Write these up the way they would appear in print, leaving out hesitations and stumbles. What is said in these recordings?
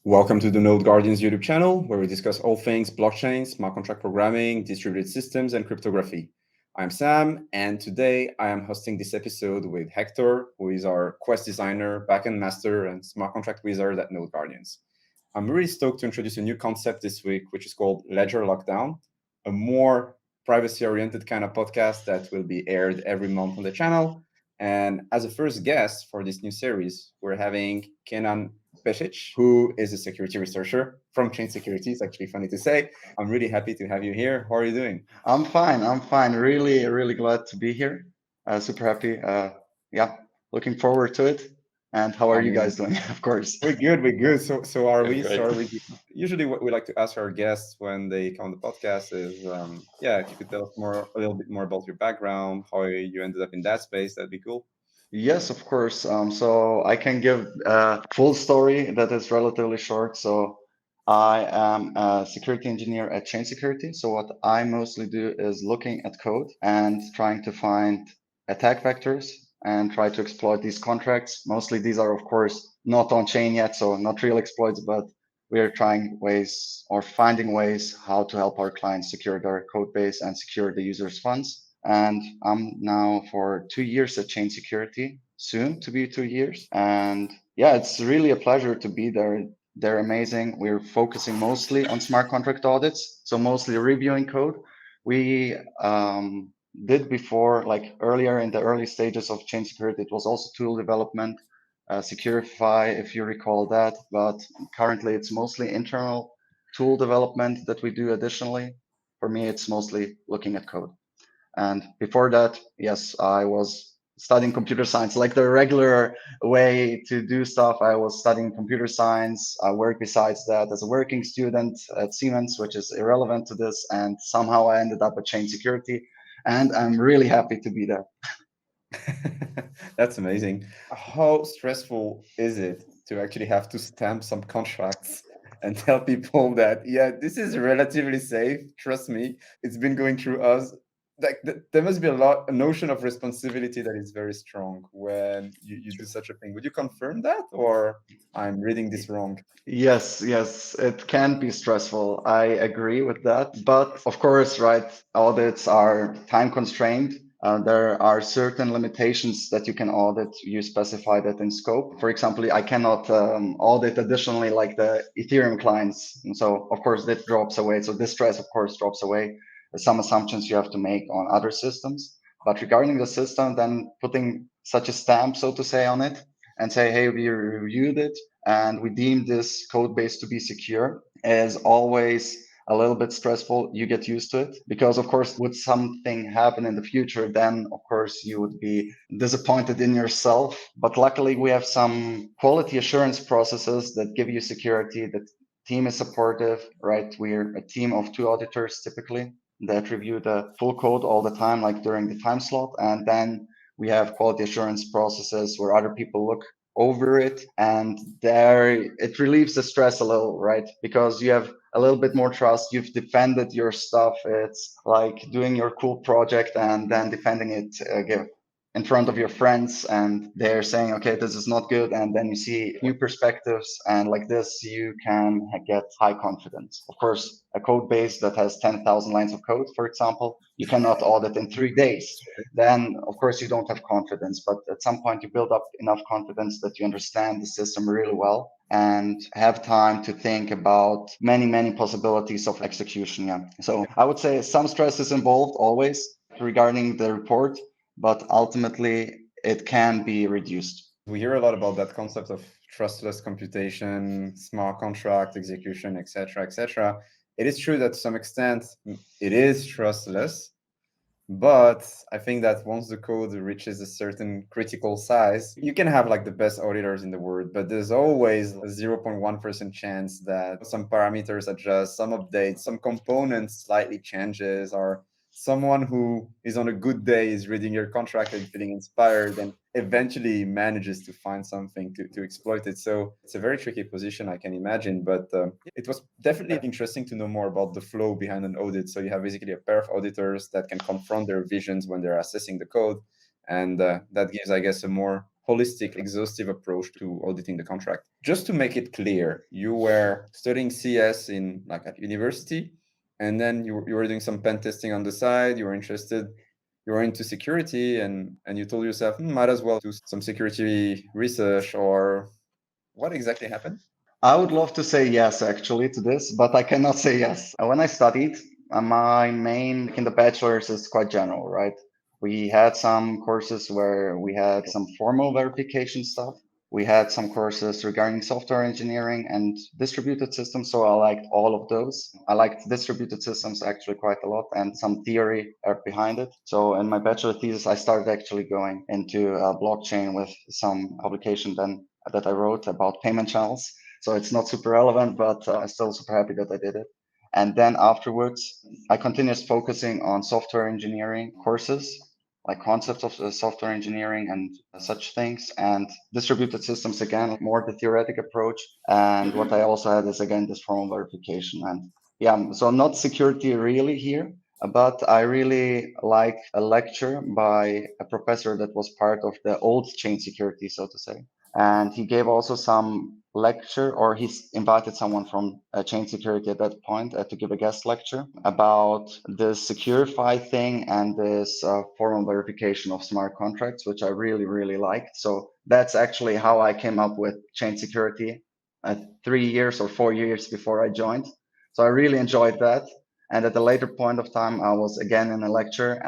Welcome to the Node Guardians YouTube channel, where we discuss all things blockchain, smart contract programming, distributed systems, and cryptography. I'm Sam, and today I am hosting this episode with Hector, who is our quest designer, backend master, and smart contract wizard at Node Guardians. I'm really stoked to introduce a new concept this week, which is called Ledger Lockdown, a more privacy-oriented kind of podcast that will be aired every month on the channel. And as a first guest for this new series, we're having Kenan, who is a security researcher from ChainSecurity. It's actually funny to say. I'm really happy to have you here. How are you doing? I'm fine. I'm fine. Really, really glad to be here. Super happy. Yeah, looking forward to it. And how are I you mean, guys doing? Of course. we're good. We're good. So are Good, we? great. So are we? Usually, what we like to ask our guests when they come on the podcast is, yeah, if you could tell us a little bit more about your background, how you ended up in that space, that'd be cool. Yes, of course. So I can give a full story that is relatively short. So I am a security engineer at ChainSecurity. So what I mostly do is looking at code and trying to find attack vectors and try to exploit these contracts. Mostly these are, of course, not on chain yet, so not real exploits, but we are trying ways or finding ways how to help our clients secure their code base and secure the users' funds. And I'm now for 2 years at ChainSecurity, soon to be 2 years. And yeah, it's really a pleasure to be there. They're amazing. We're focusing mostly on smart contract audits, so mostly reviewing code. We did before, like earlier in the early stages of ChainSecurity, it was also tool development, Securify, if you recall that. But currently, it's mostly internal tool development that we do additionally. For me, it's mostly looking at code. And before that, yes, I was studying computer science, like the regular way to do stuff. I was studying computer science. I worked besides that as a working student at Siemens, which is irrelevant to this. And somehow I ended up at ChainSecurity. And I'm really happy to be there. That's amazing. How stressful is it to actually have to stamp some contracts and tell people that, yeah, this is relatively safe. Trust me, it's been going through us. Like there must be a notion of responsibility that is very strong when you do such a thing. Would you confirm that, or I'm reading this wrong? Yes, yes, it can be stressful. I agree with that. But of course, right, audits are time constrained. There are certain limitations that you can audit. You specify that in scope. For example, I cannot audit additionally like the Ethereum clients. And so, of course, that drops away. So this stress, of course, drops away. There's some assumptions you have to make on other systems. But regarding the system, then putting such a stamp, so to say, on it and say, hey, we reviewed it and we deem this code base to be secure is always a little bit stressful. You get used to it because, of course, would something happen in the future, then of course you would be disappointed in yourself. But luckily, we have some quality assurance processes that give you security. The team is supportive, right? We're a team of two auditors typically that review the full code all the time, like during the time slot, and then we have quality assurance processes where other people look over it, and there it relieves the stress a little, right? Because you have a little bit more trust. You've defended your stuff. It's like doing your cool project and then defending it in front of your friends, and they're saying, okay, this is not good, and then you see new perspectives, and like this you can get high confidence. Of course, a code base that has 10,000 lines of code, for example, you cannot audit in 3 days. Then of course you don't have confidence, but at some point you build up enough confidence that you understand the system really well and have time to think about many possibilities of execution. Yeah, so I would say some stress is involved always regarding the report, but ultimately it can be reduced. We hear a lot about that concept of trustless computation, smart contract execution, etc., etc. It is true that to some extent it is trustless, but I think that once the code reaches a certain critical size, you can have like the best auditors in the world, but there's always a 0.1% chance that some parameters adjust, some updates, some components slightly changes, or someone who is on a good day is reading your contract and feeling inspired and eventually manages to find something to exploit it. So it's a very tricky position, I can imagine, but it was definitely interesting to know more about the flow behind an audit. So you have basically a pair of auditors that can confront their visions when they're assessing the code, and that gives, I guess, a more holistic, exhaustive approach to auditing the contract. Just to make it clear, you were studying CS in like at university, and then you were doing some pen testing on the side. You were interested, you were into security, and you told yourself, might as well do some security research. Or what exactly happened? I would love to say yes, actually, to this, but I cannot say yes. When I studied, my main in the bachelor's is quite general, right? We had some courses where we had some formal verification stuff. We had some courses regarding software engineering and distributed systems. So I liked all of those. I liked distributed systems actually quite a lot and some theory behind it. So in my bachelor thesis, I started actually going into blockchain with some publication then that I wrote about payment channels. So it's not super relevant, but I'm still super happy that I did it. And then afterwards, I continued focusing on software engineering courses, like concepts of software engineering and such things, and distributed systems again, more the theoretic approach. And what I also had is again this formal verification. And yeah, so not security really here, but I really like a lecture by a professor that was part of the old ChainSecurity, so to say. And he gave also some lecture, or he's invited someone from ChainSecurity at that point to give a guest lecture about this Securify thing and this formal verification of smart contracts, which I really, really liked. So that's actually how I came up with ChainSecurity 3 years or 4 years before I joined. So I really enjoyed that. And at a later point of time, I was again in a lecture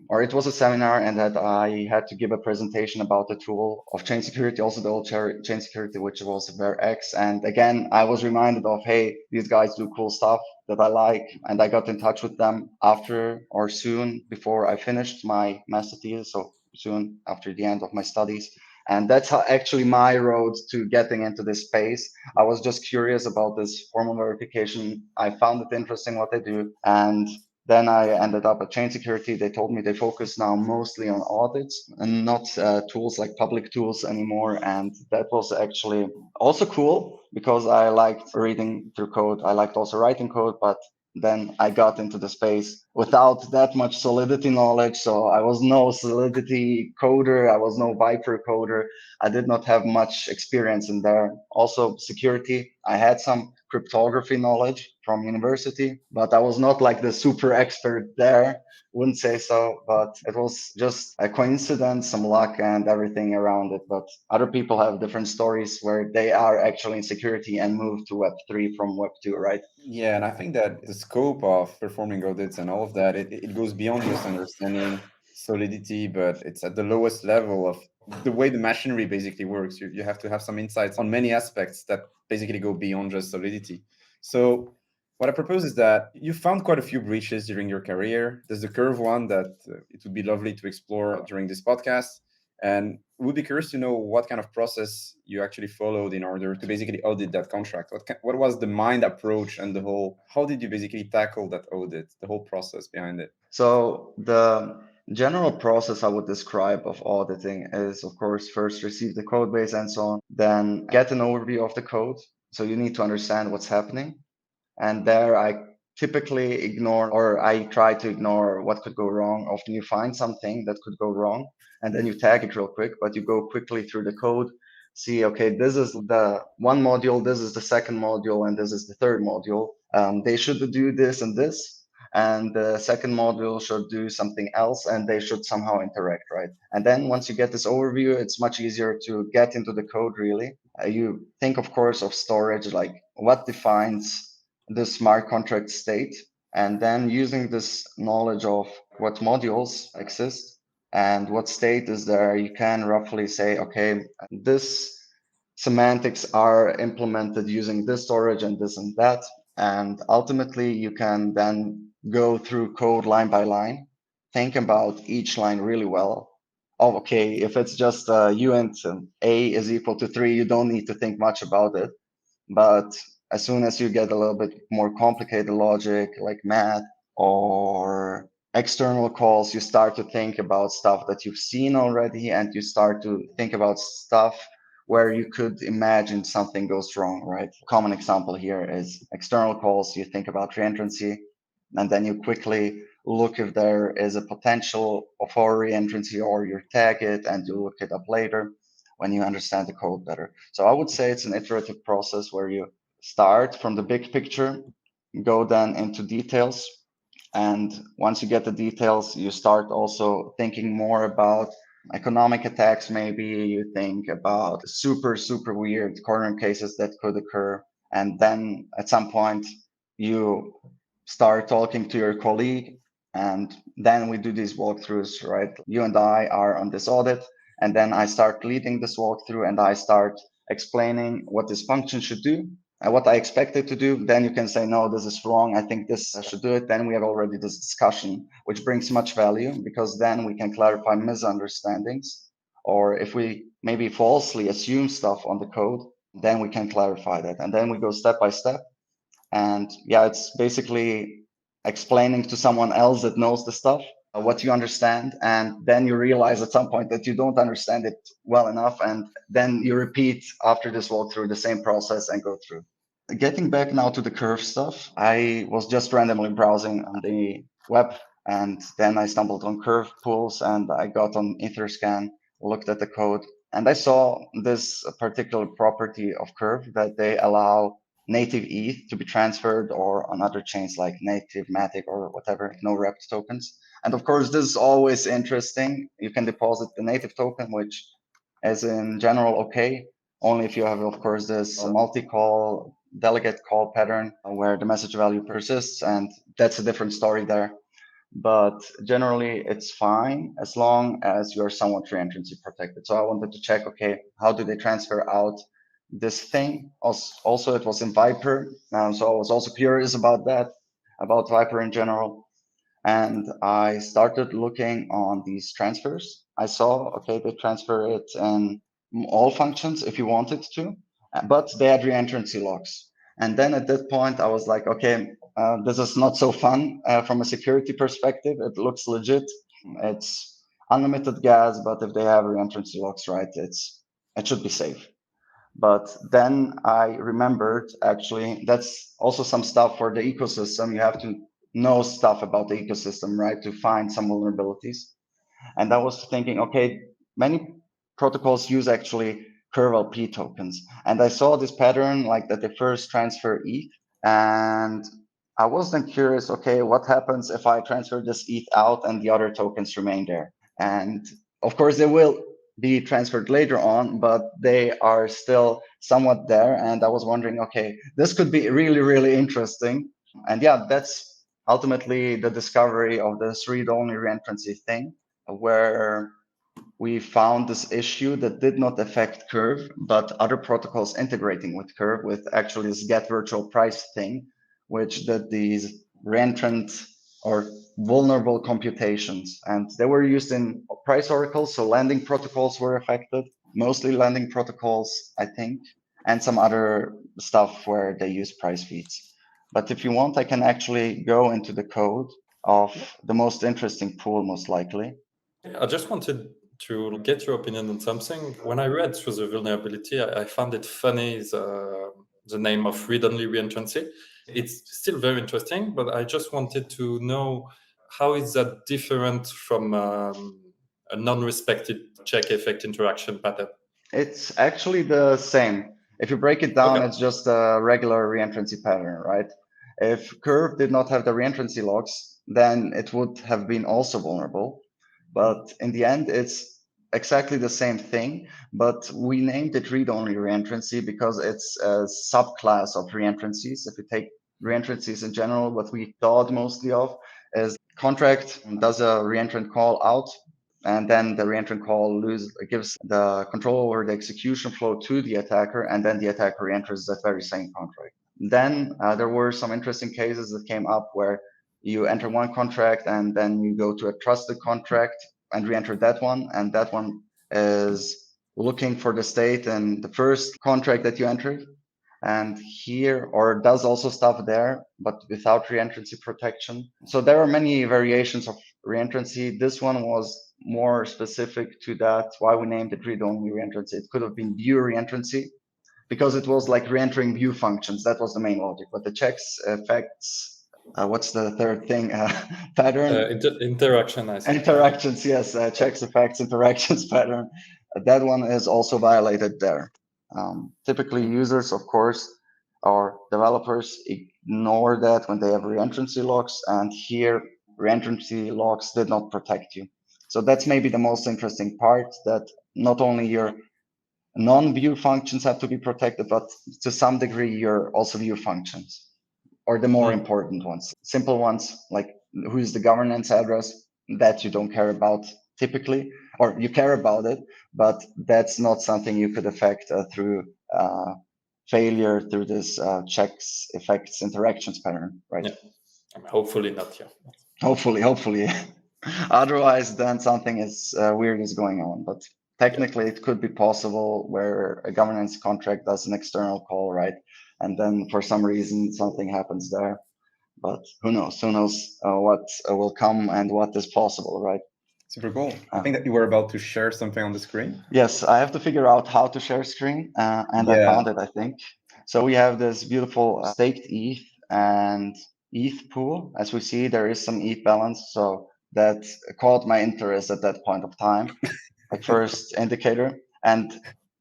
or it was a seminar, and that I had to give a presentation about the tool of ChainSecurity, also the old ChainSecurity, which was VerX. And again, I was reminded of, hey, these guys do cool stuff that I like. And I got in touch with them after or soon before I finished my master thesis. So soon after the end of my studies. And that's how actually my road to getting into this space. I was just curious about this formal verification. I found it interesting what they do. And then I ended up at ChainSecurity. They told me they focus now mostly on audits and not tools like public tools anymore. And that was actually also cool because I liked reading through code. I liked also writing code, but then I got into the space without that much Solidity knowledge. So I was no Solidity coder. I was no Viper coder. I did not have much experience in there. Also, security. I had some cryptography knowledge from university, but I was not like the super expert there. Wouldn't say so, but it was just a coincidence, some luck, and everything around it. But other people have different stories where they are actually in security and moved to Web3 from Web2, right? Yeah, and I think that the scope of performing audits and all of that, it goes beyond just understanding solidity, but it's at the lowest level of the way the machinery basically works. You have to have some insights on many aspects that basically go beyond just solidity. So what I propose is that you found quite a few breaches during your career. There's the curve one that it would be lovely to explore during this podcast. And we would be curious to know what kind of process you actually followed in order to basically audit that contract. What was the mind approach and the whole, how did you basically tackle that audit, the whole process behind it? So the general process I would describe of auditing is, of course, first receive the code base and so on, then get an overview of the code. So you need to understand what's happening. And there I typically ignore, or I try to ignore what could go wrong. Often you find something that could go wrong and then you tag it real quick, but you go quickly through the code, see, okay, this is the one module, this is the second module, and this is the third module. They should do this and this. And the second module should do something else, and they should somehow interact, right? And then once you get this overview, it's much easier to get into the code, really. You think, of course, of storage, like what defines the smart contract state, and then using this knowledge of what modules exist and what state is there, you can roughly say, okay, this semantics are implemented using this storage and this and that. And ultimately, you can then go through code line by line, think about each line really well. Oh, okay, if it's just uint and a is equal to 3, you don't need to think much about it. But as soon as you get a little bit more complicated logic like math or external calls, you start to think about stuff that you've seen already, and you start to think about stuff where you could imagine something goes wrong, right? Common example here is external calls. You think about reentrancy, and then you quickly look if there is a potential for reentrancy, or you tag it and you look it up later. when you understand the code better. So I would say it's an iterative process where you start from the big picture, go then into details. And once you get the details, you start also thinking more about economic attacks. Maybe you think about super weird corner cases that could occur. And then at some point, you start talking to your colleague. And then we do these walkthroughs, right? You and I are on this audit. And then I start leading this walkthrough and I start explaining what this function should do and what I expect it to do. Then you can say, no, this is wrong. I think this should do it. Then we have already this discussion, which brings much value because then we can clarify misunderstandings. Or if we maybe falsely assume stuff on the code, then we can clarify that. And then we go step by step. And yeah, it's basically explaining to someone else that knows the stuff what you understand, and then you realize at some point that you don't understand it well enough, and then you repeat after this walkthrough the same process and go through. Getting back now to the curve stuff, I was just randomly browsing on the web, and then I stumbled on curve pools, and I got on Etherscan, looked at the code, and I saw this particular property of curve that they allow native ETH to be transferred or on other chains like native Matic or whatever, no wrapped tokens. And of course, this is always interesting. You can deposit the native token, which is in general okay, only if you have, of course, this multi-call delegate call pattern where the message value persists, and that's a different story there. But generally, it's fine as long as you're somewhat reentrancy protected. So I wanted to check, okay, how do they transfer out this thing? Also, it was in Viper, so I was also curious about that, about Viper in general. And I started looking on these transfers. I saw, okay, they transfer it in all functions if you wanted to, but they had reentrancy locks. And then at that point, I was like, okay, this is not so fun from a security perspective. It looks legit. It's unlimited gas, but if they have reentrancy locks, right, it should be safe. But then I remembered actually that's also some stuff for the ecosystem. You have to know stuff about the ecosystem, right, to find some vulnerabilities. And I was thinking, okay, many protocols use actually curve-LP tokens. And I saw this pattern like that they first transfer ETH. And I was then curious, okay, what happens if I transfer this ETH out and the other tokens remain there? And of course, they will be transferred later on, but they are still somewhat there. And I was wondering, okay, this could be really, really interesting. And yeah, that's ultimately the discovery of this read-only reentrancy thing, where we found this issue that did not affect Curve, but other protocols integrating with Curve with actually this get virtual price thing, which did these reentrant or vulnerable computations. And they were used in price oracles, so lending protocols were affected, mostly lending protocols, I think, and some other stuff where they use price feeds. But if you want, I can actually go into the code of the most interesting pool, most likely. I just wanted to get your opinion on something. When I read through the vulnerability, I found it funny, the name of read-only reentrancy. It's still very interesting, but I just wanted to know how is that different from a non-respected check effect interaction pattern? It's actually the same. If you break it down, Okay. it's just a regular reentrancy pattern, right? If Curve did not have the reentrancy locks, then it would have been also vulnerable. But in the end, it's exactly the same thing, but we named it read-only reentrancy because it's a subclass of reentrancies. If you take reentrancies in general, what we thought mostly of is contract does a reentrant call out, and then the reentrant call gives the control over the execution flow to the attacker, and then the attacker reenters that very same contract. Then there were some interesting cases that came up where you enter one contract and then you go to a trusted contract and re-enter that one, and that one is looking for the state in the first contract that you entered, and here or does also stuff there, but without reentrancy protection. So there are many variations of reentrancy. This one was more specific to that. Why we named it read-only reentrancy. It could have been view reentrancy because it was like reentering view functions. That was the main logic. But the checks effects, what's the third thing? Pattern. Interaction, I think. Interactions, yes. Checks effects interactions pattern that one is also violated there. Typically, users, of course, or developers ignore that when they have reentrancy locks, and here reentrancy locks did not protect you. So that's maybe the most interesting part, that not only your non-view functions have to be protected, but to some degree your also view functions, or the more important ones. Simple ones like who's the governance address, that you don't care about typically, or you care about it, but that's not something you could affect through failure through this checks effects interactions pattern, right? Yeah. Hopefully not here. Hopefully. Otherwise, then something is weird is going on. But technically, it could be possible where a governance contract does an external call, right? And then for some reason, something happens there. But who knows? Who knows what will come and what is possible, right? Super cool. I think that you were about to share something on the screen. Yes, I have to figure out how to share screen, and I found it, I think. So we have this beautiful staked ETH and ETH pool. As we see, there is some ETH balance. So that caught my interest at that point of time, like first indicator. And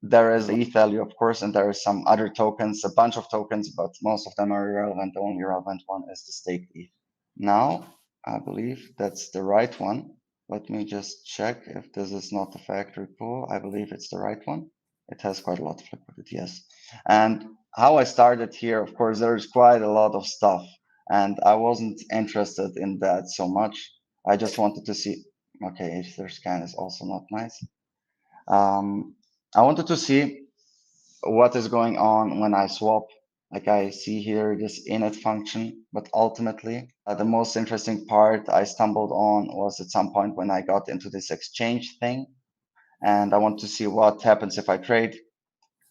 there is ETH value, of course, and there are some other tokens, a bunch of tokens, but most of them are irrelevant. The only relevant one is the staked ETH. Now, I believe that's the right one. Let me just check if this is not the factory pool. I believe it's the right one. It has quite a lot of liquidity, yes. And how I started here, of course, there's quite a lot of stuff, and I wasn't interested in that so much. I just wanted to see, okay, Ether scan is also not nice. I wanted to see what is going on when I swap. Like I see here this init function, but ultimately the most interesting part I stumbled on was at some point when I got into this exchange thing, and I want to see what happens if I trade.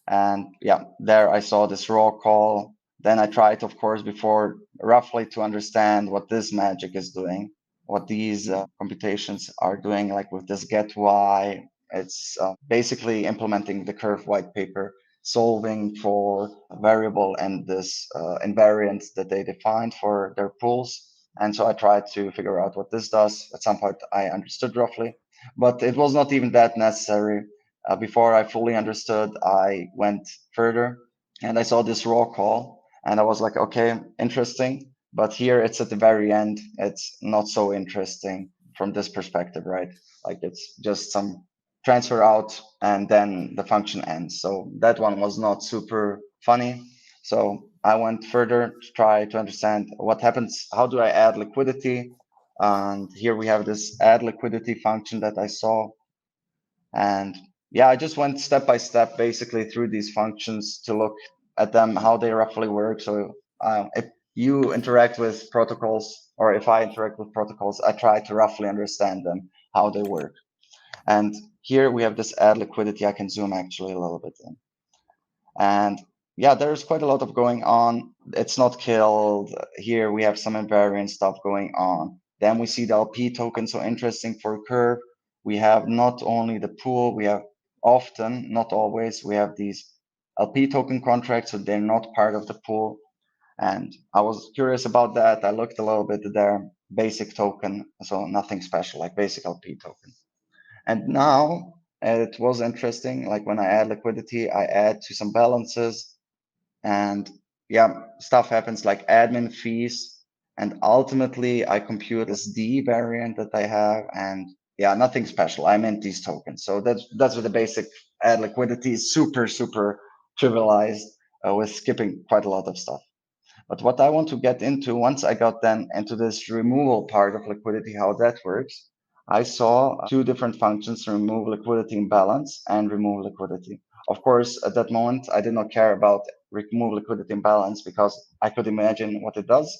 And yeah, there I saw this raw call. Then I tried, of course, before roughly to understand what this magic is doing, what these computations are doing, like with this get y. It's basically implementing the curve white paper, solving for a variable and this invariant that they defined for their pools. And so I tried to figure out what this does. At some point, I understood roughly, but it was not even that necessary. Before I fully understood, I went further and I saw this raw call and I was like, okay, interesting. But here it's at the very end. It's not so interesting from this perspective, right? Like it's just some transfer out and then the function ends. So that one was not super funny. So I went further to try to understand what happens. How do I add liquidity? And here we have this add liquidity function that I saw. And yeah, I just went step by step basically through these functions to look at them, how they roughly work. So if you interact with protocols, or if I interact with protocols, I try to roughly understand them, how they work. And here we have this add liquidity. I can zoom actually a little bit in. And yeah, there's quite a lot of going on. It's not killed. Here we have some invariant stuff going on. Then we see the LP token, so interesting for Curve. We have not only the pool, we have often, not always, we have these LP token contracts, so they're not part of the pool. And I was curious about that. I looked a little bit at their basic token, so nothing special, like basic LP token. And now it was interesting, like when I add liquidity, I add to some balances, and yeah, stuff happens like admin fees. And ultimately, I compute this D variant that I have, and yeah, nothing special. I mint these tokens. So that's what the basic add liquidity is, super trivialized with skipping quite a lot of stuff. But what I want to get into, once I got then into this removal part of liquidity, how that works, I saw two different functions: remove liquidity imbalance and remove liquidity. Of course, at that moment, I did not care about remove liquidity imbalance because I could imagine what it does.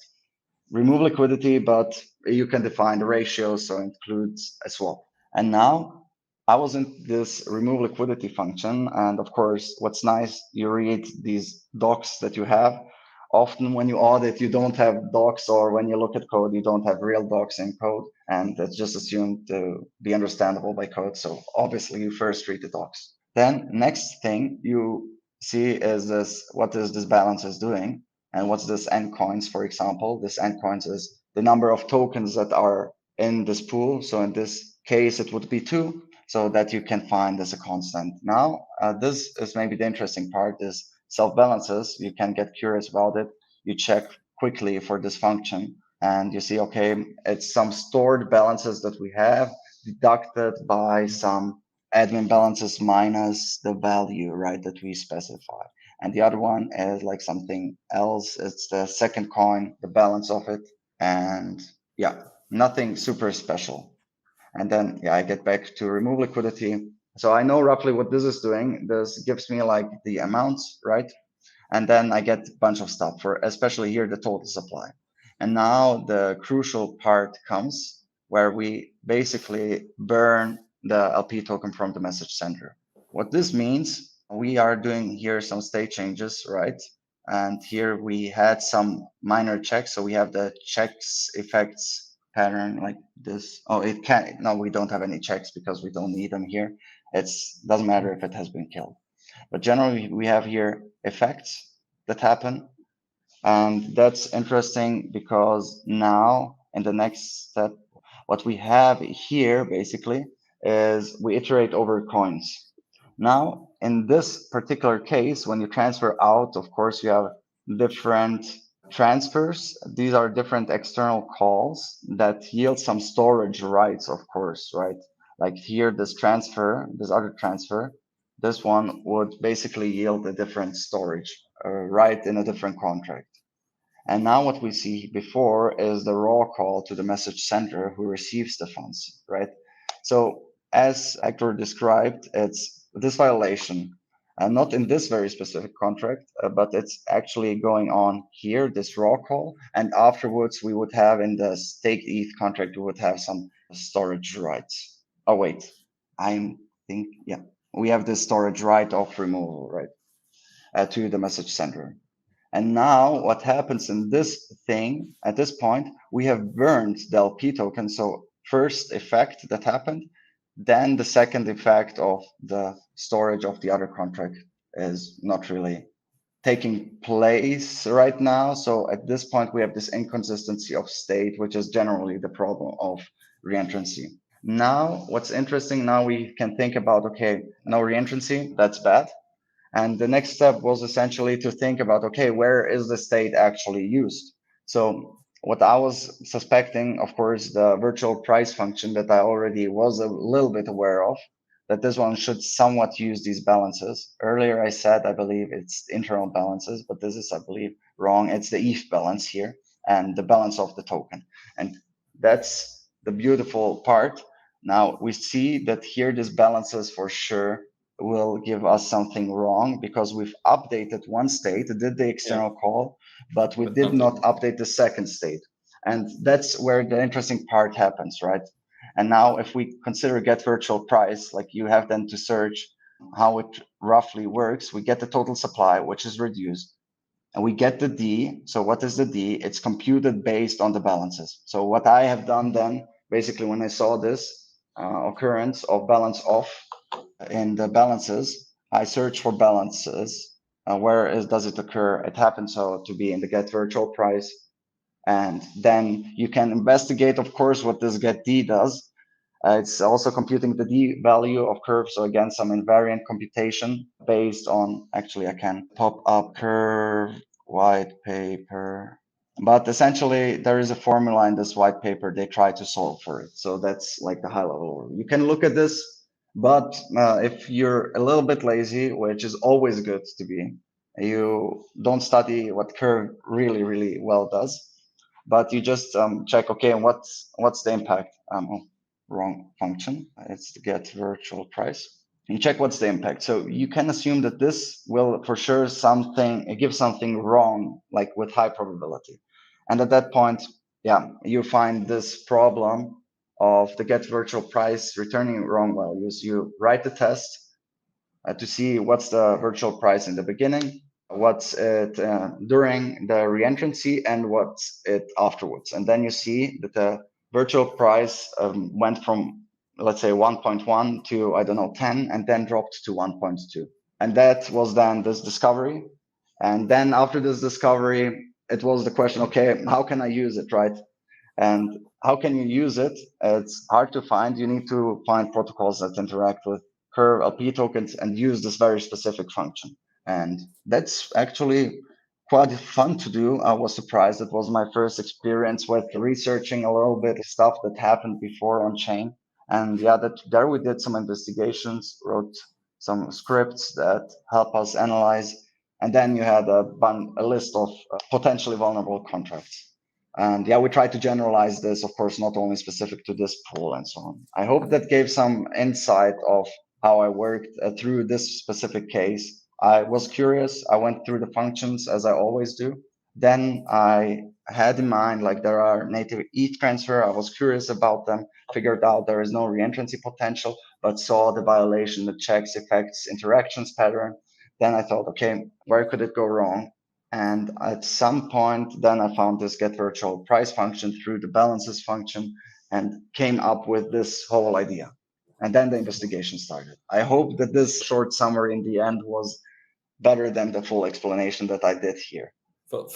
Remove liquidity, but you can define the ratio, so it includes a swap. And now I was in this remove liquidity function. And of course, what's nice, you read these docs that you have. Often when you audit, you don't have docs, or when you look at code, you don't have real docs in code, and it's just assumed to be understandable by code. So obviously you first read the docs. Then next thing you see is this, what is this balance is doing, and what's this endcoins, for example. This endcoins is the number of tokens that are in this pool. So in this case, it would be 2. so that you can find as a constant. Now, this is maybe the interesting part is self-balances. You can get curious about it. You check quickly for this function and you see, okay, it's some stored balances that we have deducted by some admin balances minus the value, right, that we specify. And the other one is like something else. It's the second coin, the balance of it. And yeah, nothing super special. And then, yeah, I get back to remove liquidity. So I know roughly what this is doing. This gives me like the amounts, right? And then I get a bunch of stuff for, especially here, the total supply. And now the crucial part comes where we basically burn the LP token from the message sender. What this means, we are doing here some state changes, right? And here we had some minor checks. So we have the checks effects pattern like this. Oh, it can't, no, we don't have any checks because we don't need them here. It's doesn't matter if it has been killed. But generally we have here effects that happen. And that's interesting because now in the next step, what we have here basically is we iterate over coins. Now, in this particular case, when you transfer out, of course, you have different transfers. These are different external calls that yield some storage rights, of course, right? Like here, this transfer, this other transfer, this one would basically yield a different storage right in a different contract. And now what we see before is the raw call to the message sender who receives the funds, right? So as Hector described, it's this violation, not in this very specific contract, but it's actually going on here, this raw call. And afterwards, we would have in the staked ETH contract, we would have some storage rights. Oh, wait, I think, yeah, we have this storage right of removal, right, to the message sender. And now what happens in this thing, at this point, we have burned the LP token. So first effect that happened, then the second effect of the storage of the other contract is not really taking place right now. So at this point, we have this inconsistency of state, which is generally the problem of reentrancy. Now, what's interesting, now we can think about, okay, no reentrancy, that's bad. And the next step was essentially to think about, okay, where is the state actually used? So what I was suspecting, of course, the virtual price function that I already was a little bit aware of, that this one should somewhat use these balances. Earlier I said, I believe it's internal balances, but this is, I believe, wrong. It's the ETH balance here and the balance of the token. And that's the beautiful part. Now we see that here this balances for sure will give us something wrong because we've updated one state, did the external call, but we did not update the second state. And that's where the interesting part happens, right? And now if we consider get virtual price, like you have then to search how it roughly works, we get the total supply, which is reduced. And we get the D. So what is the D? It's computed based on the balances. So what I have done then, basically when I saw this occurrence of balance off, in the balances, I search for balances. Does it occur? It happens so to be in the get virtual price. And then you can investigate, of course, what this get D does. It's also computing the D value of curve. So again, some invariant computation based on, actually, I can pop up curve white paper. But essentially, there is a formula in this white paper. They try to solve for it. So that's like the high level. You can look at this. But if you're a little bit lazy, which is always good to be, you don't study what curve really, really well does, but you just check, okay, what's the impact? Wrong function. It's to get virtual price. You check what's the impact. So you can assume that this will for sure give something wrong, like with high probability. And at that point, yeah, you find this problem of the get virtual price returning wrong values. You write the test to see what's the virtual price in the beginning, what's it during the reentrancy, and what's it afterwards. And then you see that the virtual price went from, let's say, 1.1 to, I don't know, 10, and then dropped to 1.2. And that was then this discovery. And then after this discovery, it was the question, okay, how can I use it, right? And how can you use it? It's hard to find. You need to find protocols that interact with Curve LP tokens and use this very specific function. And that's actually quite fun to do. I was surprised. It was my first experience with researching a little bit of stuff that happened before on chain. And yeah, that there we did some investigations, wrote some scripts that help us analyze. And then you had a list of potentially vulnerable contracts. And yeah, we try to generalize this, of course, not only specific to this pool and so on. I hope that gave some insight of how I worked through this specific case. I was curious. I went through the functions as I always do. Then I had in mind, like there are native ETH transfer. I was curious about them, figured out there is no reentrancy potential, but saw the violation, the checks, effects, interactions pattern. Then I thought, okay, where could it go wrong? And at some point, then I found this get virtual price function through the balances function and came up with this whole idea. And then the investigation started. I hope that this short summary in the end was better than the full explanation that I did here.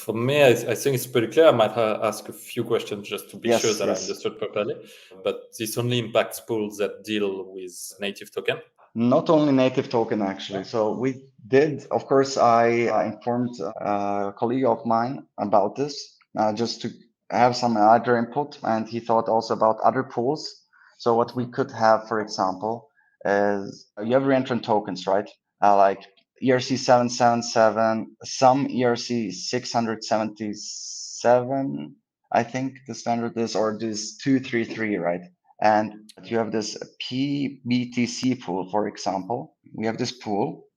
For me, I think it's pretty clear. I might ask a few questions just to be sure that I understood properly. But this only impacts pools that deal with native token? Not only native token, actually. So we did, of course, I informed a colleague of mine about this just to have some other input. And he thought also about other pools. So what we could have, for example, is you have reentrant tokens, right? Like ERC 777, some ERC 677, I think the standard is, or this 233, right? And you have this PBTC pool, for example. We have this pool,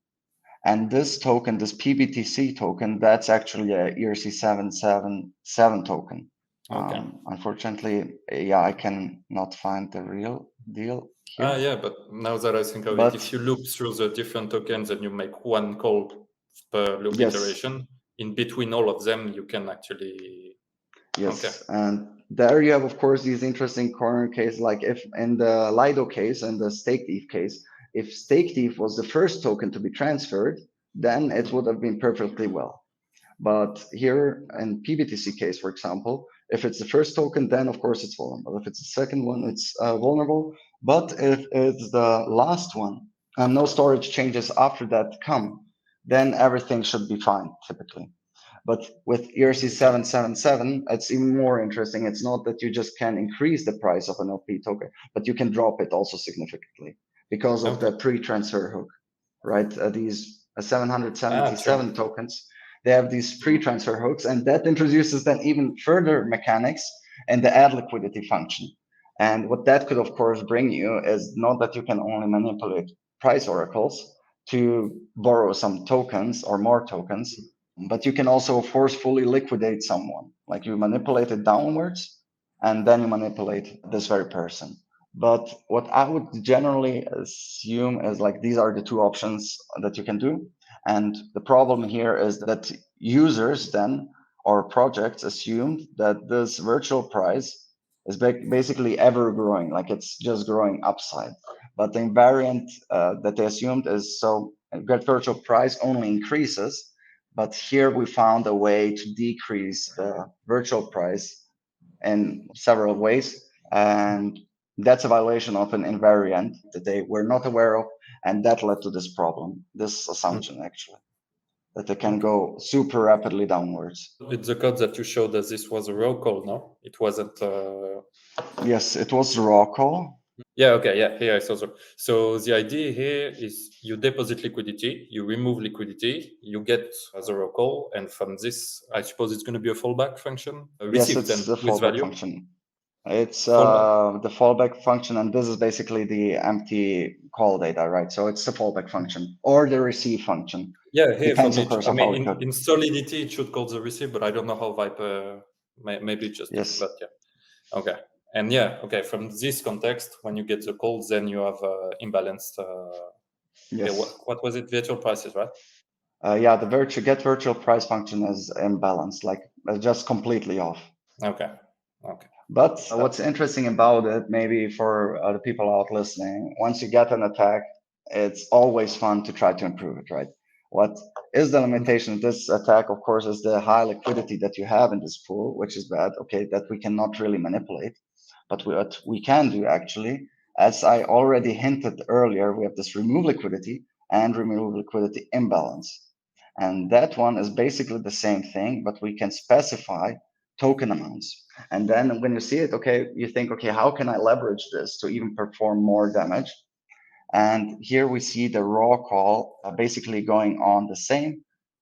and this token, this PBTC token, that's actually a ERC 777 token. Okay. Unfortunately, yeah, I can not find the real deal here. Yeah, but now that I think of it, if you loop through the different tokens and you make one call per loop iteration, in between all of them, you can actually... Yes, okay. And there you have, of course, these interesting corner cases, like if in the Lido case and the stake thief case, if stake thief was the first token to be transferred, then it would have been perfectly well. But here in PBTC case, for example, if it's the first token, then of course it's vulnerable. If it's the second one, it's vulnerable. But if it's the last one and no storage changes after that come, then everything should be fine, typically. But with ERC 777, it's even more interesting. It's not that you just can increase the price of an LP token, but you can drop it also significantly because of the pre-transfer hook, right? These 777 tokens, they have these pre-transfer hooks, and that introduces then even further mechanics and the add liquidity function. And what that could, of course, bring you is not that you can only manipulate price oracles to borrow some tokens or more tokens, but you can also forcefully liquidate someone. Like you manipulate it downwards, and then you manipulate this very person. But what I would generally assume is like these are the two options that you can do. And the problem here is that users then or projects assumed that this virtual price is basically ever growing, like it's just growing upside. But the invariant that they assumed is so get virtual price only increases. But here we found a way to decrease the virtual price in several ways. And that's a violation of an invariant that they were not aware of. And that led to this problem, this assumption, actually, that they can go super rapidly downwards. It's the code that you showed that this was a raw call, no? It wasn't... Yes, it was raw call. Yeah, okay, yeah, here I saw so. So the idea here is you deposit liquidity, you remove liquidity, you get a zero call, and from this, I suppose it's going to be a fallback function? Yes, it's the fallback function. It's the fallback function, and this is basically the empty call data, right? So it's the fallback function or the receive function. Yeah, here depends, of course, I mean, in Solidity, it should call the receive, but I don't know how Viper, maybe just, but yeah. Okay. And yeah, okay, from this context, when you get the calls, then you have imbalanced, what was it, virtual prices, right? Yeah, the get virtual price function is imbalanced, like just completely off. Okay. But what's interesting about it, maybe for the people out listening, once you get an attack, it's always fun to try to improve it, right? What is the limitation of this attack, of course, is the high liquidity that you have in this pool, which is bad, okay, that we cannot really manipulate. But what we can do actually, as I already hinted earlier, we have this remove liquidity and remove liquidity imbalance. And that one is basically the same thing, but we can specify token amounts. And then when you see it, okay, you think, okay, how can I leverage this to even perform more damage? And here we see the raw call basically going on the same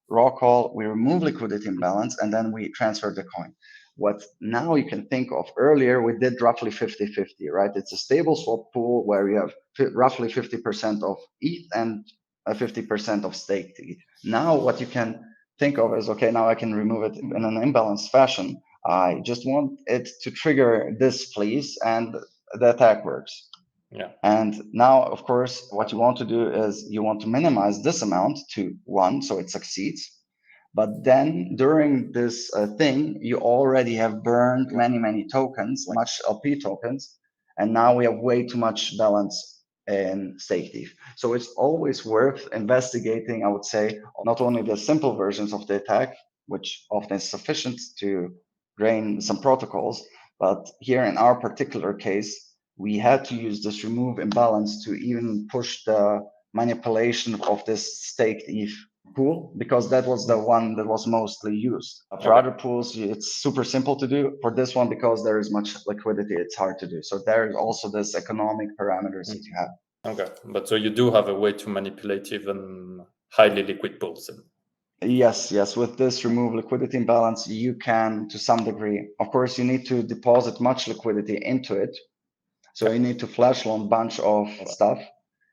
raw call. We remove liquidity imbalance and then we transfer the coin. What now you can think of, earlier we did roughly 50-50, right? It's a stable swap pool where you have roughly 50% of ETH and 50% of staked ETH. Now what you can think of is, okay, now I can remove it in an imbalanced fashion. I just want it to trigger this, please, and the attack works. Yeah. And now, of course, what you want to do is you want to minimize this amount to 1, so it succeeds. But then during this thing, you already have burned many tokens, much LP tokens, and now we have way too much balance in stake thief. So it's always worth investigating, I would say, not only the simple versions of the attack, which often is sufficient to drain some protocols, but here in our particular case, we had to use this remove imbalance to even push the manipulation of this staked ETH pool, because that was the one that was mostly used. For other pools, it's super simple to do. For this one, because there is much liquidity, it's hard to do. So there is also this economic parameters that you have. Okay, but so you do have a way to manipulate even highly liquid pools. Yes, with this remove liquidity imbalance, you can to some degree. Of course, you need to deposit much liquidity into it. So you need to flash loan bunch of stuff.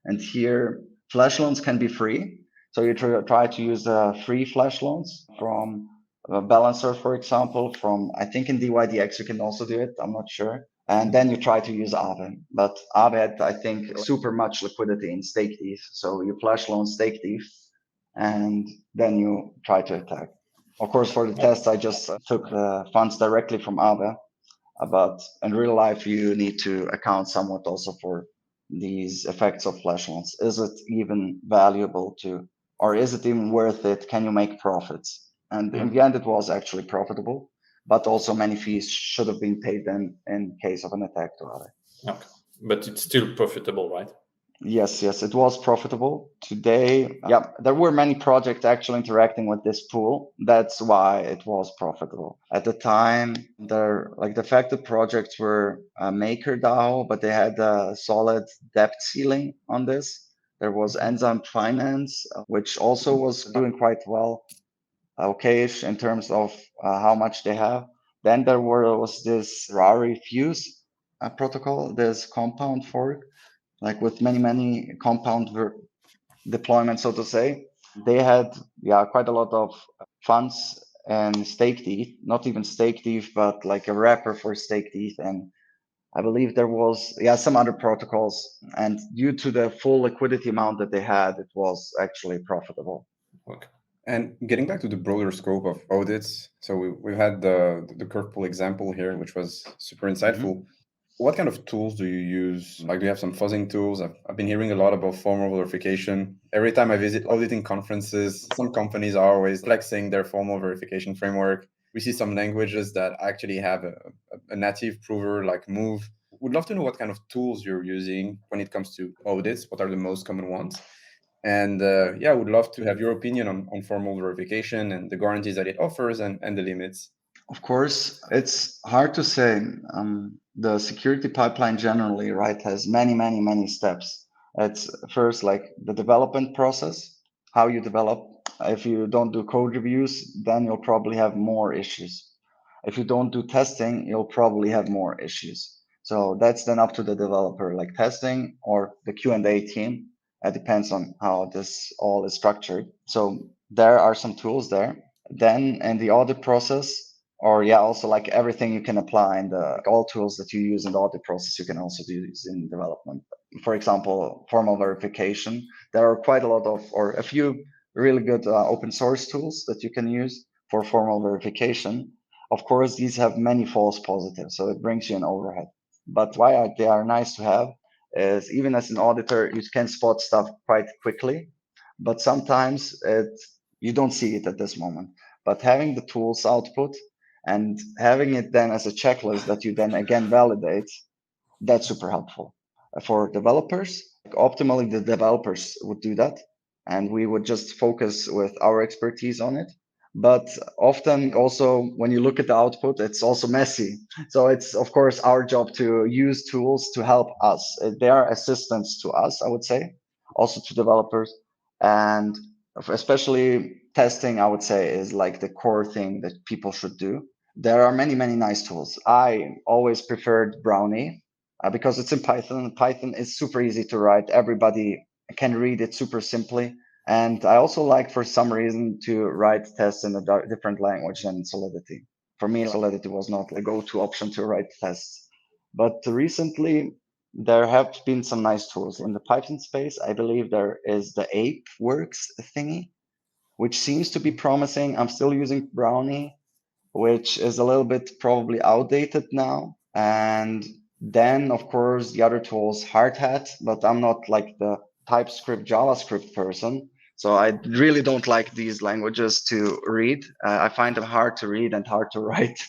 And here, flash loans can be free. So you try to use free flash loans from Balancer, for example, from, I think in DYDX you can also do it, I'm not sure. And then you try to use Aave. But Aave had, I think, super much liquidity in stake ETH. So you flash loan stake ETH, and then you try to attack. Of course, for the test, I just took the funds directly from Aave. But in real life, you need to account somewhat also for these effects of flash loans. Is it even valuable to, or is it even worth it? Can you make profits? And in the end, it was actually profitable, but also many fees should have been paid then in case of an attack to Aave. Okay. But it's still profitable, right? Yes, it was profitable. Today, there were many projects actually interacting with this pool. That's why it was profitable. At the time, the affected projects were MakerDAO, but they had a solid debt ceiling on this. There was Enzyme Finance, which also was doing quite well, okayish in terms of how much they have. Then there was this Rari Fuse protocol, this compound fork, like with many compound deployments, so to say. They had quite a lot of funds and staked ETH, not even staked ETH, but like a wrapper for staked ETH. And I believe there was some other protocols, and due to the full liquidity amount that they had, it was actually profitable. Okay. And getting back to the broader scope of audits, so we've had the curve pool example here, which was super insightful. What kind of tools do you use? Like, do you have some fuzzing tools? I've been hearing a lot about formal verification. Every time I visit auditing conferences, some companies are always flexing their formal verification framework. We see some languages that actually have a native prover like Move. Would love to know what kind of tools you're using when it comes to audits. What are the most common ones? And I would love to have your opinion on formal verification and the guarantees that it offers and the limits. Of course, it's hard to say. The security pipeline generally, right, has many steps. It's first like the development process, how you develop. If you don't do code reviews, then you'll probably have more issues. If you don't do testing, you'll probably have more issues. So that's then up to the developer, like testing or the Q&A team. It depends on how this all is structured. So there are some tools there. Then in the audit process, or also like everything you can apply in all tools that you use in the audit process, you can also use in development. For example, formal verification. There are quite a lot of, or a few really good open source tools that you can use for formal verification. Of course, these have many false positives, so it brings you an overhead. But why they are nice to have is, even as an auditor, you can spot stuff quite quickly, but sometimes you don't see it at this moment. But having the tools output and having it then as a checklist that you then again validate That's super helpful for developers. Optimally, the developers would do that, and we would just focus with our expertise on it. But often, also, when you look at the output, it's also messy. So it's, of course, our job to use tools to help us. They are assistants to us, I would say, also to developers. And especially testing, I would say, is like the core thing that people should do. There are many, many nice tools. I always preferred Brownie because it's in Python. Python is super easy to write. Everybody can read it super simply. And I also like, for some reason, to write tests in a different language than Solidity. For me, Solidity was not a go-to option to write tests. But recently, there have been some nice tools. In the Python space, I believe there is the Ape Works thingy, which seems to be promising. I'm still using Brownie, which is a little bit probably outdated now. And then, of course, the other tools, Hardhat, but I'm not like the TypeScript, JavaScript person. So I really don't like these languages to read. I find them hard to read and hard to write.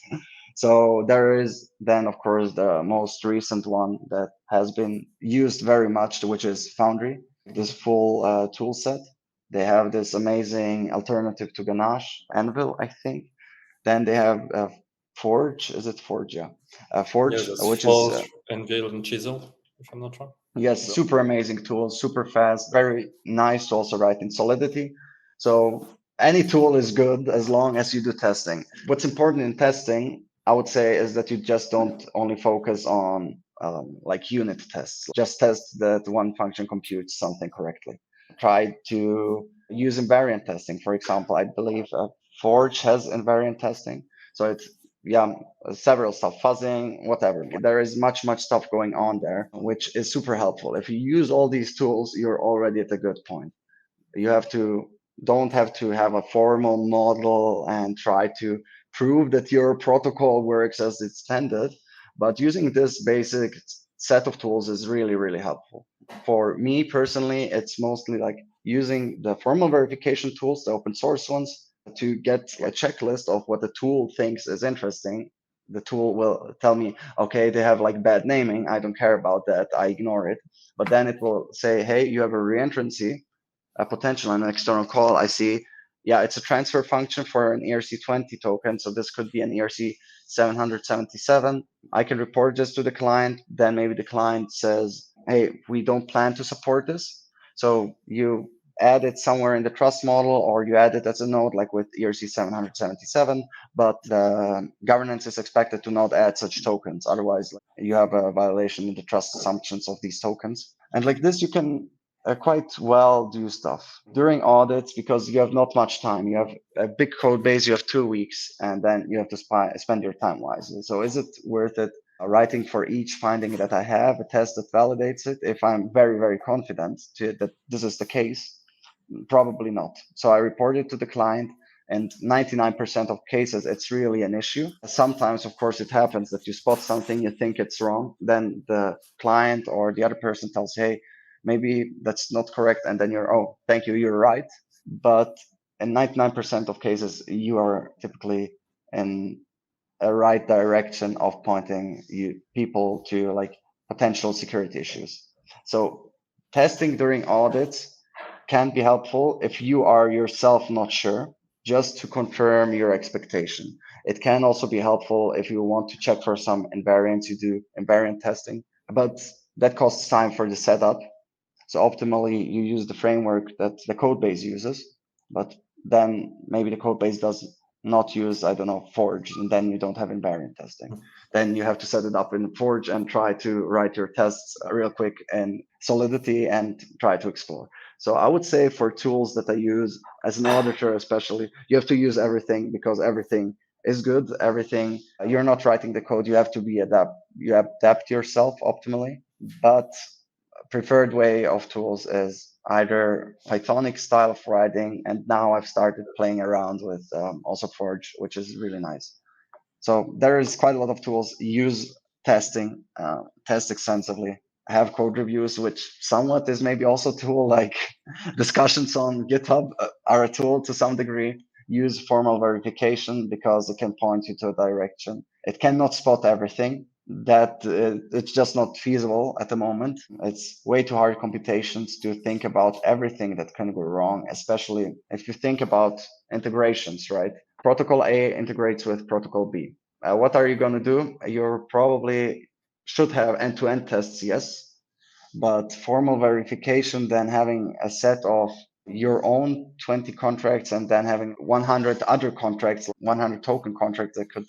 So there is then, of course, the most recent one that has been used very much, which is Foundry, this full tool set. They have this amazing alternative to Ganache, Anvil, I think. Then they have Forge. Is it Forge? Yeah, Forge, Yeah, which Forge, is Enveil, and Chisel, if I'm not wrong. yes, super amazing tool, super fast, very nice to also write in Solidity. So any tool is good as long as you do testing. What's important in testing, I would say, is that you just don't only focus on like unit tests. Just test that one function computes something correctly. Try to use invariant testing. For example, I believe Forge has invariant testing. So it's yeah, several stuff, fuzzing, whatever. There is much stuff going on there, which is super helpful. If you use all these tools, you're already at a good point. You don't have to have a formal model and try to prove that your protocol works as it's intended. But using this basic set of tools is really helpful. For me personally, it's mostly like using the formal verification tools, the open source ones, to get a checklist of what the tool thinks is interesting. The tool will tell me, okay, they have like bad naming. I don't care about that. I ignore it. But then it will say, hey, you have a reentrancy, a potential and an external call. I see, yeah, it's a transfer function for an ERC20 token. So this could be an ERC 777. I can report this to the client. Then maybe the client says, hey, we don't plan to support this. So you add it somewhere in the trust model, or you add it as a node, like with ERC 777, but the governance is expected to not add such tokens. Otherwise, you have a violation in the trust assumptions of these tokens. And like this, you can quite well do stuff during audits because you have not much time. You have a big code base, you have 2 weeks, and then you have to spend your time wisely. So is it worth it writing for each finding that I have a test that validates it if I'm very confident that this is the case? Probably not. So I report it to the client, and 99% of cases, it's really an issue. Sometimes, of course, it happens that you spot something, you think it's wrong, then the client or the other person tells, hey, maybe that's not correct. And then you're, oh, thank you, you're right. But in 99% of cases, you are typically in a right direction of pointing people to like potential security issues. So testing during audits can be helpful if you are yourself not sure, just to confirm your expectation. It can also be helpful if you want to check for some invariants, you do invariant testing, but that costs time for the setup. So optimally, you use the framework that the code base uses, but then maybe the code base does not use, I don't know, Forge, and then you don't have invariant testing. Then you have to set it up in Forge and try to write your tests real quick in Solidity and try to explore. So I would say for tools that I use as an auditor, especially, you have to use everything because everything is good. Everything, you're not writing the code, you have to you adapt yourself optimally. But preferred way of tools is either Pythonic style of writing, and now I've started playing around with also Forge, which is really nice. So there is quite a lot of tools. Use testing, test extensively. Have code reviews, which somewhat is maybe also a tool. Like discussions on GitHub are a tool to some degree. Use formal verification because it can point you to a direction. It cannot spot everything, that it's just not feasible at the moment. It's way too hard computations to think about everything that can go wrong, especially if you think about integrations, right? Protocol A integrates with protocol B. What are you going to do? You're probably should have end-to-end tests, yes, but formal verification, then having a set of your own 20 contracts and then having 100 other contracts, 100 token contracts that could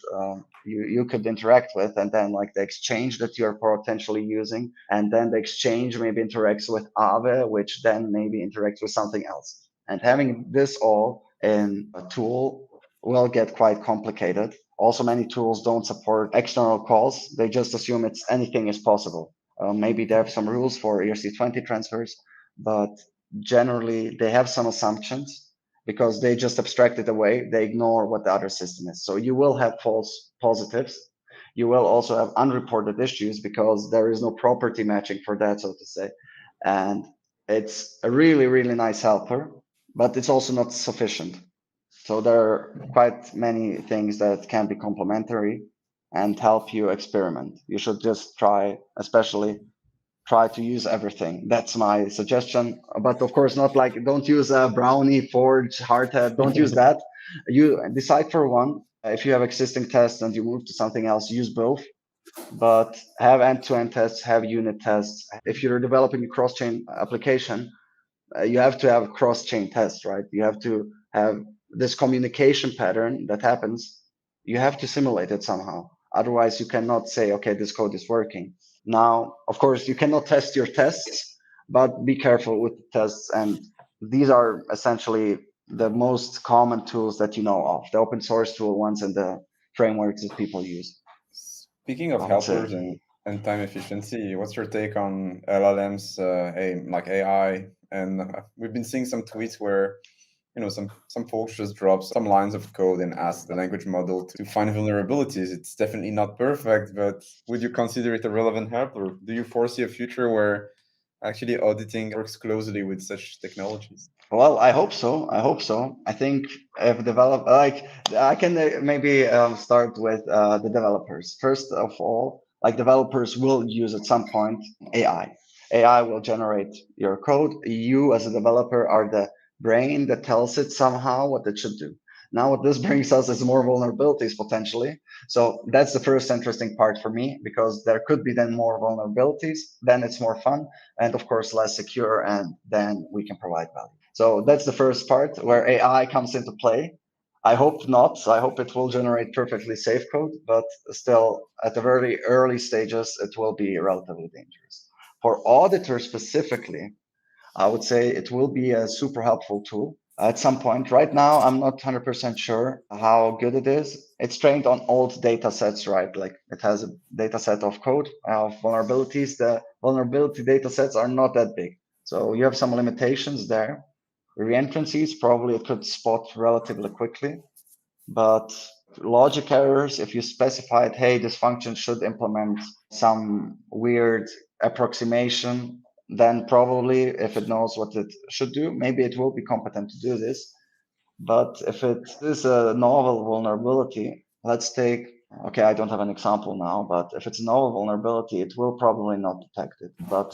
you could interact with, and then like the exchange that you're potentially using, and then the exchange maybe interacts with Aave, which then maybe interacts with something else. And having this all in a tool will get quite complicated. Also, many tools don't support external calls. They just assume it's anything is possible. Maybe they have some rules for ERC20 transfers, but generally they have some assumptions because they just abstract it away. They ignore what the other system is. So you will have false positives. You will also have unreported issues because there is no property matching for that, so to say. And it's a really, really nice helper, but it's also not sufficient. So there are quite many things that can be complementary and help you experiment. You should just especially try to use everything. That's my suggestion. But of course, not like don't use a brownie, forge, hardhat. Don't use that. You decide for one. If you have existing tests and you move to something else, use both. But have end-to-end tests, have unit tests. If you're developing a cross-chain application, you have to have cross-chain tests, right? You have to have this communication pattern that happens. You have to simulate it somehow. Otherwise, you cannot say, okay, this code is working. Now, of course, you cannot test your tests, but be careful with the tests. And these are essentially the most common tools that you know of, the open source tool ones and the frameworks that people use. Speaking of helpers and time efficiency, what's your take on LLMs, like AI? And we've been seeing some tweets where some folks just drop some lines of code and ask the language model to find vulnerabilities. It's definitely not perfect, but would you consider it a relevant help, or do you foresee a future where actually auditing works closely with such technologies? Well, I hope so. I hope so. I think if I can maybe start with the developers. First of all, like developers will use at some point AI. AI will generate your code. You as a developer are the brain that tells it somehow what it should do. Now, what this brings us is more vulnerabilities potentially. So that's the first interesting part for me because there could be then more vulnerabilities. Then it's more fun and of course less secure, and then we can provide value. So that's the first part where AI comes into play. I hope not. I hope it will generate perfectly safe code, but still at the very early stages, it will be relatively dangerous. For auditors specifically, I would say it will be a super helpful tool at some point. Right now, I'm not 100% sure how good it is. It's trained on old data sets, right? Like it has a data set of code, of vulnerabilities. The vulnerability data sets are not that big. So you have some limitations there. Reentrancies, probably it could spot relatively quickly, but logic errors, if you specified, hey, this function should implement some weird approximation, then probably if it knows what it should do, maybe it will be competent to do this. But if it is a novel vulnerability, let's take, okay, I don't have an example now, but if it's a novel vulnerability, it will probably not detect it. But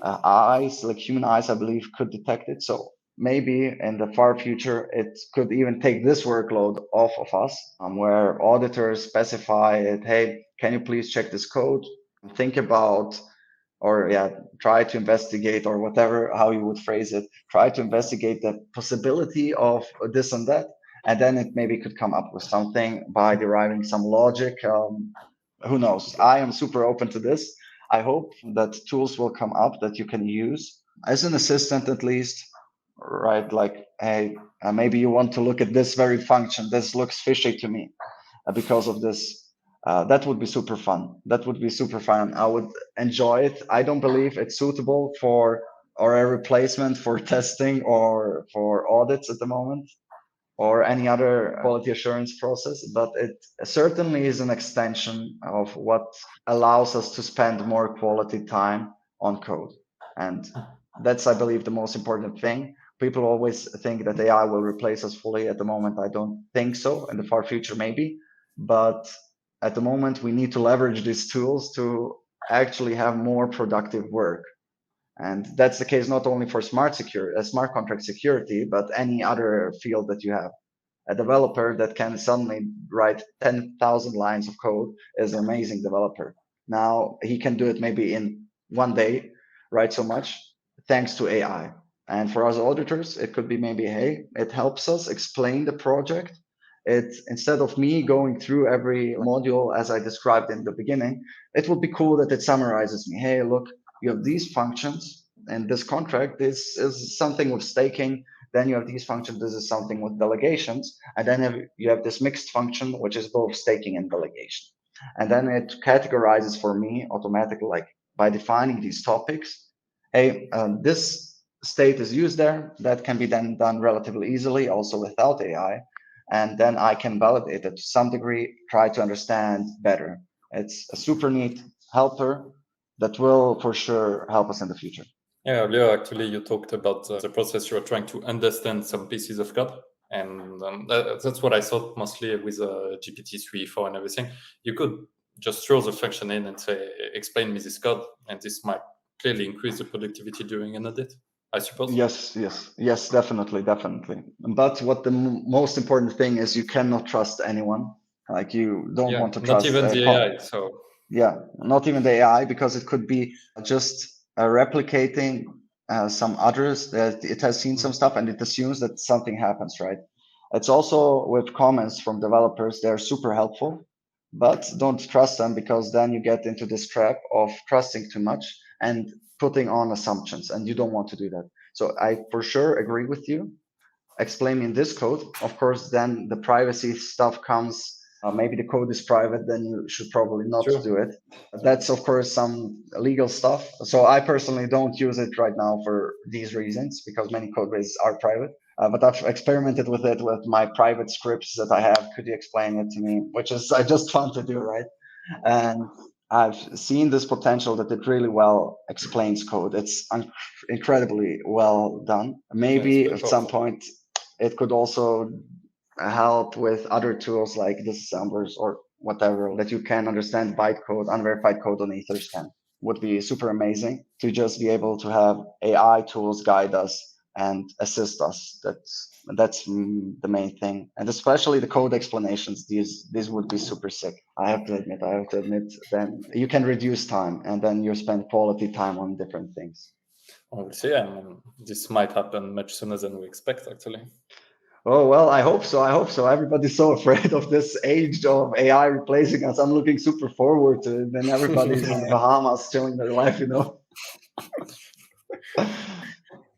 eyes, like human eyes, I believe, could detect it. So maybe in the far future, it could even take this workload off of us, where auditors specify it, hey, can you please check this code? Think about, or yeah, try to investigate, or whatever, how you would phrase it, try to investigate the possibility of this and that. And then it maybe could come up with something by deriving some logic. Who knows? I am super open to this. I hope that tools will come up that you can use as an assistant, at least, right? Like, hey, maybe you want to look at this very function. This looks fishy to me because of this. That would be super fun. That would be super fun. I would enjoy it. I don't believe it's suitable for or a replacement for testing or for audits at the moment or any other quality assurance process, but it certainly is an extension of what allows us to spend more quality time on code. And that's, I believe, the most important thing. People always think that AI will replace us fully. At the moment, I don't think so. In the far future, maybe. But at the moment, we need to leverage these tools to actually have more productive work. And that's the case not only for smart contract security, but any other field that you have. A developer that can suddenly write 10,000 lines of code is an amazing developer. Now he can do it maybe in one day, write so much, thanks to AI. And for us auditors, it could be maybe, hey, it helps us explain the project. It, instead of me going through every module as I described in the beginning, it would be cool that it summarizes me. Hey, look, you have these functions, and this contract is something with staking. Then you have these functions. This is something with delegations. And then you have this mixed function, which is both staking and delegation. And then it categorizes for me automatically, like by defining these topics. Hey, this state is used there. That can be then done relatively easily, also without AI. And then I can validate it to some degree, try to understand better. It's a super neat helper that will for sure help us in the future. Yeah, earlier actually you talked about the process. You were trying to understand some pieces of code, and that's what I thought mostly with GPT-3, 4, and everything. You could just throw the function in and say, explain me this code, and this might clearly increase the productivity during an audit, I suppose. Yes, definitely. But what the most important thing is, you cannot trust anyone. Like you don't want to not trust even the AI. So yeah, not even the AI, because it could be just replicating some others that it has seen some stuff and it assumes that something happens, right? It's also with comments from developers, they're super helpful, but don't trust them, because then you get into this trap of trusting too much and putting on assumptions, and you don't want to do that. So I for sure agree with you. Explaining this code, of course, then the privacy stuff comes. Maybe the code is private, then you should probably not Sure. do it. That's of course some legal stuff. So I personally don't use it right now for these reasons, because many code bases are private. But I've experimented with it with my private scripts that I have. Could you explain it to me? Which is just fun to do, right? And I've seen this potential that it really well explains code. It's incredibly well done. Maybe at some point it could also help with other tools like disassemblers or whatever, that you can understand bytecode, unverified code on Etherscan. Would be super amazing to just be able to have AI tools guide us and assist us. That's the main thing, and especially the code explanations. These would be super sick. I have to admit. Then you can reduce time, and then you spend quality time on different things. We'll see. I mean, this might happen much sooner than we expect, actually. Oh, well, I hope so. Everybody's so afraid of this age of AI replacing us. I'm looking super forward to it. Then everybody's in the Bahamas chilling their life,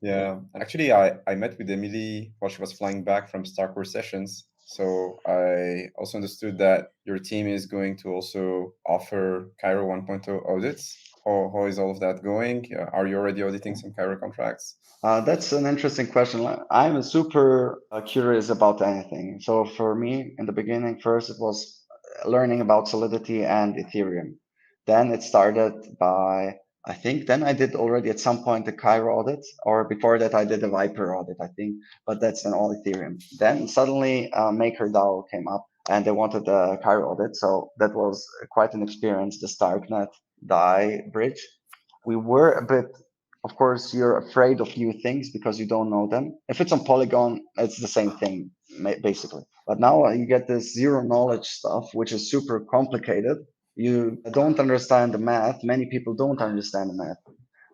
Yeah, actually, I met with Emily while she was flying back from Star Wars sessions. So I also understood that your team is going to also offer Cairo 1.0 audits. How is all of that going? Are you already auditing some Cairo contracts? That's an interesting question. I'm super curious about anything. So for me, in the beginning, first it was learning about Solidity and Ethereum. Then it started by, I think, then I did already at some point the Cairo audit, or before that I did a Viper audit, I think, but that's then all Ethereum. Then suddenly MakerDAO came up and they wanted the Cairo audit. So that was quite an experience, the Starknet DAI bridge. We were a bit, of course, you're afraid of new things because you don't know them. If it's on Polygon, it's the same thing, basically. But now you get this zero knowledge stuff, which is super complicated. You don't understand the math. Many people don't understand the math.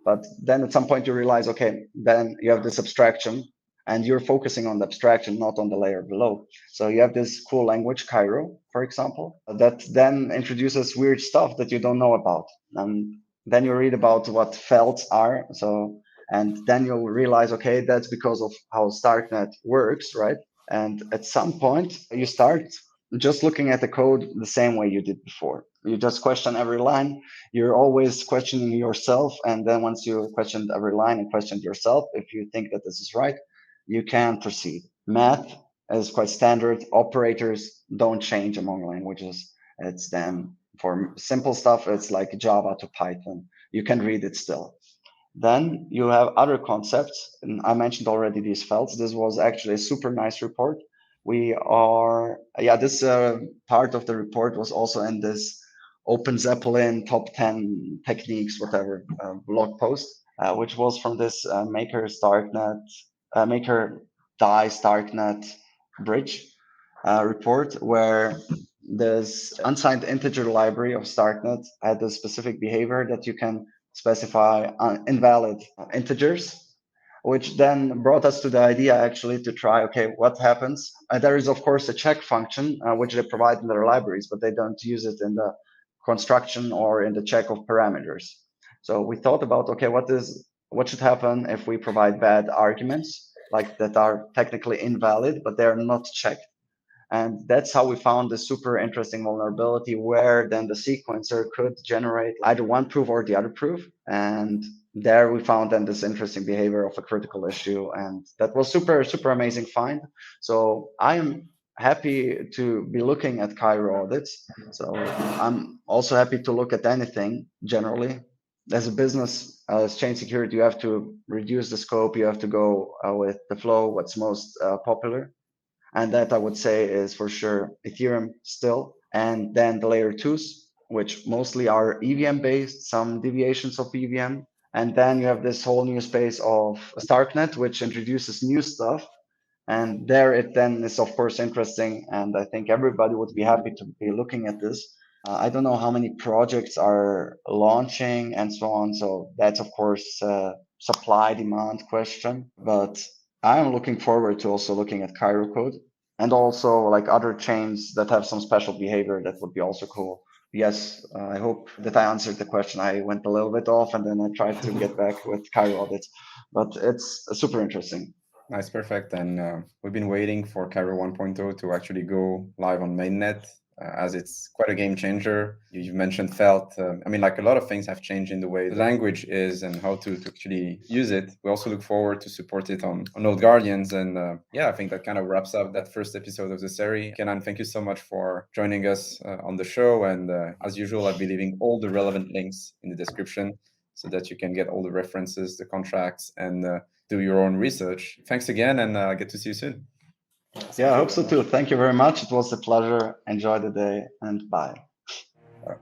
But then at some point you realize, okay, then you have this abstraction and you're focusing on the abstraction, not on the layer below. So you have this cool language, Cairo, for example, that then introduces weird stuff that you don't know about. And then you read about what felts are. So, and then you'll realize, okay, that's because of how Starknet works, right? And at some point you start just looking at the code the same way you did before. You just question every line. You're always questioning yourself. And then once you questioned every line and questioned yourself, if you think that this is right, you can proceed. Math is quite standard. Operators don't change among languages. It's then for simple stuff, it's like Java to Python. You can read it still. Then you have other concepts. And I mentioned already these felts. This was actually a super nice report We are, this part of the report was also in this Open Zeppelin top 10 techniques, whatever, blog post, which was from this Maker Dice Darknet bridge report, where this unsigned integer library of Starknet had a specific behavior that you can specify invalid integers, which then brought us to the idea actually to try, okay, what happens? There is, of course, a check function, which they provide in their libraries, but they don't use it in the construction or in the check of parameters. So we thought about, okay, what should happen if we provide bad arguments, like that are technically invalid, but they're not checked. And that's how we found the super interesting vulnerability where then the sequencer could generate either one proof or the other proof. And there we found then this interesting behavior of a critical issue. And that was super, super amazing find. So I am happy to be looking at Cairo audits. So I'm also happy to look at anything generally. As a business, as ChainSecurity, you have to reduce the scope. You have to go with the flow, what's most popular. And that I would say is for sure Ethereum still. And then the layer twos, which mostly are EVM based, some deviations of EVM. And then you have this whole new space of Starknet, which introduces new stuff. And there it then is, of course, interesting. And I think everybody would be happy to be looking at this. I don't know how many projects are launching and so on. So that's, of course, a supply demand question. But I am looking forward to also looking at Cairo code and also like other chains that have some special behavior. That would be also cool. Yes, I hope that I answered the question. I went a little bit off and then I tried to get back with Cairo audits, but it's super interesting. Nice, perfect. And we've been waiting for Cairo 1.0 to actually go live on mainnet, as it's quite a game changer. You mentioned felt. I mean, like a lot of things have changed in the way the language is and how to actually use it. We also look forward to support it on Old Guardians. And I think that kind of wraps up that first episode of the series. Kenan, thank you so much for joining us on the show. And as usual, I'll be leaving all the relevant links in the description so that you can get all the references, the contracts, and do your own research. Thanks again, and get to see you soon. Yeah, I hope so too. Thank you very much. It was a pleasure. Enjoy the day and bye. Bye.